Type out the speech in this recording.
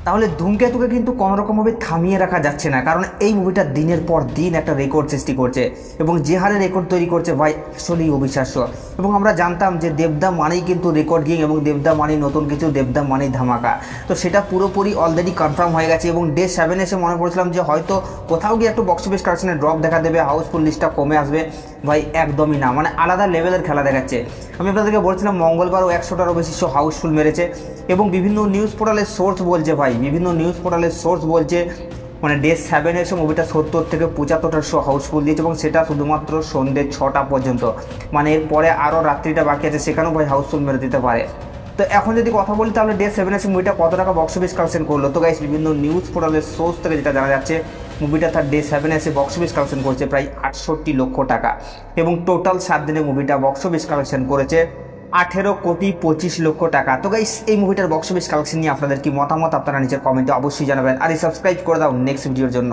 তাহলে ধূমকেতুকে কিন্তু কোনোরকমভাবে থামিয়ে রাখা যাচ্ছে না, কারণ এই মুভিটা দিনের পর দিন একটা রেকর্ড সৃষ্টি করছে এবং যে হারে রেকর্ড তৈরি করছে ভাই আসলেই অবিশ্বাস্য। এবং আমরা জানতাম যে দেবদা মানেই কিন্তু রেকর্ড গেম এবং দেবদা মানেই নতুন কিছু, দেবদা মানেই ধামাকা। তো সেটা পুরোপুরি অলরেডি কনফার্ম হয়ে গেছে এবং ডে 7 এসে মনে পড়েছিলাম যে হয়তো কোথাও গিয়ে একটু বক্স অফিস কালেকশনে ড্রপ দেখা দেবে, হাউসফুল লিস্টটা কমে আসবে। ভাই একদমই না, মানে আলাদা লেভেলের খেলা দেখাচ্ছে। আমি আপনাদেরকে বলছিলাম মঙ্গলবারও 100টারও বেশি শো হাউসফুল মেরেছে এবং বিভিন্ন নিউজ পোর্টালের সোর্স বলছে ভাই, বিভিন্ন নিউজ পোর্টালের সোর্স বলছে মানে ডে 7 এসে মুভিটা 70 থেকে 75টার শো হাউসফুল দিয়েছে এবং সেটা শুধুমাত্র সন্ধ্যে 6টা পর্যন্ত। মানে এরপরে আরও রাত্রিটা বাকি আছে, সেখানেও ভাই হাউসফুল মেরে দিতে পারে। তো এখন যদি কথা বলি তাহলে ডে 7 এসে মুভিটা কত টাকা বক্স অফিস কালেকশন করলো, তো গাইস বিভিন্ন নিউজ পোর্টালের সোর্স থেকে যেটা জানা যাচ্ছে মুভিটা তার ডে 7 এসে বক্স অফিস কালেকশন করেছে প্রায় 68 লক্ষ টাকা এবং টোটাল 7 দিনে মুভিটা বক্স অফিস কালেকশন করেছে 18,25,00,000 টাকা। তো গাইস এই মুভিটার বক্স অফিস কালেকশন নিয়ে আপনাদের কি মতামত আপনারা নিচের কমেন্টে অবশ্যই জানাবেন, আর সাবস্ক্রাইব করে দাও নেক্সট ভিডিওর জন্য।